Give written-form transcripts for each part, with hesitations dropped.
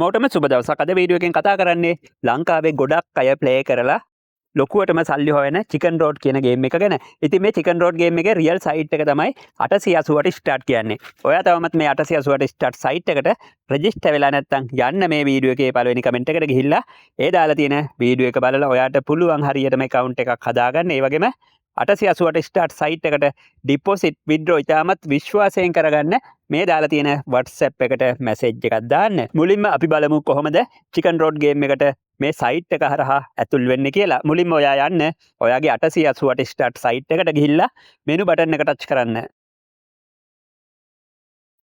මොටම සුබ දවසක්. අද වීඩියෝ එකෙන් කතා කරන්නේ ලංකාවේ ගොඩක් අය ප්ලේ කරලා ලොකුවටම සල්ලි හොයන චිකන් රෝඩ් කියන ගේම් එක ගැන. ඉතින් මේ චිකන් රෝඩ් ගේම් එකේ රියල් සයිට් එක තමයි 880ට ස්ටාර්ට් කියන්නේ. ඔයා තවමත් මේ 880ට ස්ටාර්ට් සයිට් එකට රෙජිස්ටර් වෙලා නැත්නම් යන්න මේ වීඩියෝ එකේ පළවෙනි කමෙන්ට් එකට ගිහිල්ලා ඒ දාලා තියෙන වීඩියෝ එක බලලා ඔයාට පුළුවන් හරියටම account එකක් හදාගන්න. ඒ වගේම 880ට ස්ටාර්ට් සයිට් එකට ඩිපොසිට් විත්ඩ්‍රෝ ඉතාමත් විශ්වාසයෙන් කරගන්න මේ දාලා තියෙන WhatsApp එකට මැසේජ් එකක් දාන්න. මුලින්ම අපි බලමු කොහොමද චිකන් රෝඩ් ගේම් එකට මේ සයිට් එක හරහා ඇතුල් වෙන්නේ කියලා. මුලින්ම ඔයා යන්න ඔයාගේ 880ට ස්ටාර්ට් සයිට් එකට ගිහිල්ලා මෙනු බටන් එක ටච් කරන්න.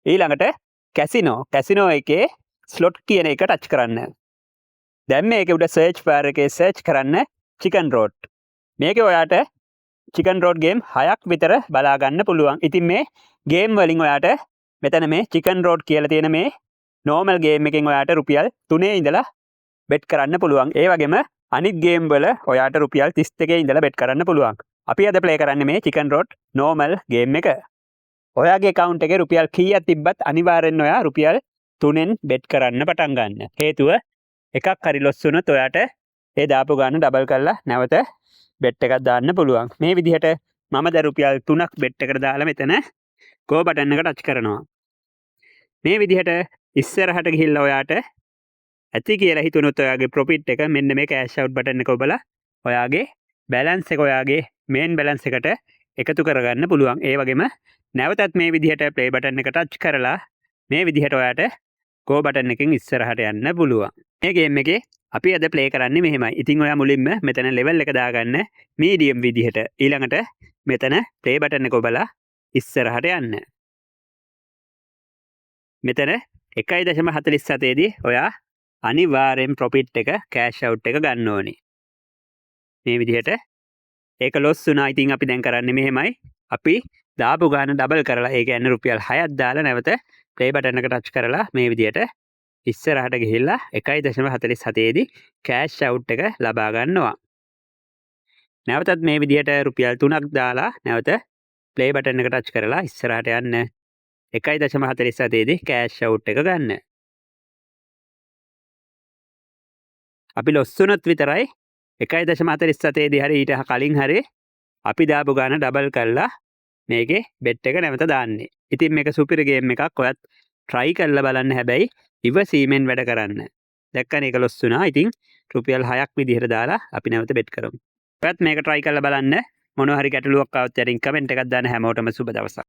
ඊළඟට කැසිනෝ එකේ ස්ලොට් කියන එක ටච් කරන්න. දැන් මේකේ උඩ සර්ච් බාර් එකේ සර්ච් කරන්න චිකන් රෝඩ්. මේකේ ඔයාට චිකන් රෝඩ් ගේම් 6ක් විතර බලා ගන්න පුළුවන්. ඉතින් මේ ගේම් වලින් ඔයාට මෙතන මේ චිකන් රෝඩ් කියලා තියෙන මේ නෝමල් ගේම් එකෙන් ඔයාට රුපියල් 3 ඉඳලා බෙට් කරන්න පුළුවන්. ඒ වගේම අනිත් ගේම් වල ඔයාට රුපියල් 32 ඉඳලා බෙට් කරන්න පුළුවන්. අපි අද ප්ලේ කරන්නේ මේ චිකන් රෝඩ් නෝමල් ගේම් එක. ඔයාගේ account එකේ රුපියල් කීයක් තිබ්බත් අනිවාර්යෙන් ඔයා රුපියල් 3ෙන් බෙට් කරන්න පටන් ගන්න. හේතුව එකක් හරි ලොස් වුණොත් ඔයාට ඒ දාපු ගාන ඩබල් කරලා නැවත බෙට් එකක් දාන්න පුළුවන්. මේ විදිහට මම දැන් රුපියල් 3ක් බෙට් එකට දාලා මෙතන go බටන් එක ටච් කරනවා. මේ විදිහට ඉස්සරහට ගිහිල්ලා ඔයාට ඇති කියලා හිතුනොත් ඔයාගේ ප්‍රොෆිට් එක මෙන්න මේ කෑෂ් අවුට් බටන් එක ඔබලා ඔයාගේ බැලන්ස් එක ඔයාගේ මේන් බැලන්ස් එකට එකතු කරගන්න පුළුවන්. ඒ වගේම නැවතත් මේ විදිහට ප්ලේ බටන් එක ටච් කරලා මේ විදිහට ඔයාට go බටන් එකෙන් ඉස්සරහට යන්න පුළුවන්. මේ ගේම් එකේ අපි අද ප්ලේ කරන්නේ මෙහෙමයි. ඉතින් ඔයා මුලින්ම මෙතන ලෙවල් එක දාගන්න මීඩියම් විදිහට. ඊළඟට මෙතන ප්ලේ බටන් එක ඔබලා ඉස්සරහට යන්න. මෙතන 1.47 දී ඔයා අනිවාර්යෙන් ප්‍රොෆිට් එක කෑෂ් අවුට් එක ගන්න ඕනේ. මේ විදිහට ඒක ලොස් වුණා. ඉතින් අපි දැන් කරන්නේ මෙහෙමයි. අපි දාපු ගාන ඩබල් කරලා ඒ කියන්නේ රුපියල් 6ක් දාලා නැවත ප්ලේ බටන් එක ටච් කරලා මේ විදිහට ඉස්සරහට ගිහිල්ලා 1.47 දී කෑෂ් අවුට් එක ලබා ගන්නවා. නැවතත් මේ විදිහට රුපියල් 3ක් දාලා නැවත ප්ලේ බටන් එක ටච් කරලා ඉස්සරහට යන්න 1.47 දී කෑෂ් අවුට් එක ගන්න. අපි ලොස් වුණොත් විතරයි 1.47 දී හරි ඊට කලින් හරි අපි දාපු ගාන ඩබල් කරලා මේකේ බෙට් එක නැවත දාන්නේ. ඉතින් මේක සුපිරි ගේම් එකක්. ඔයත් try කරලා බලන්න. හැබැයි ඉවසීමෙන් වැඩ කරන්න. දැක්කනේ ඒක ලොස් වුණා. ඉතින් රුපියල් 6ක් විදිහට දාලා අපි නැවත බෙට් කරමු. ඔයත් මේක try කරලා බලන්න. මොනවා හරි ගැටලුවක් ආවොත් යටින් කමෙන්ට් එකක් දාන්න. හැමෝටම සුබ දවසක්.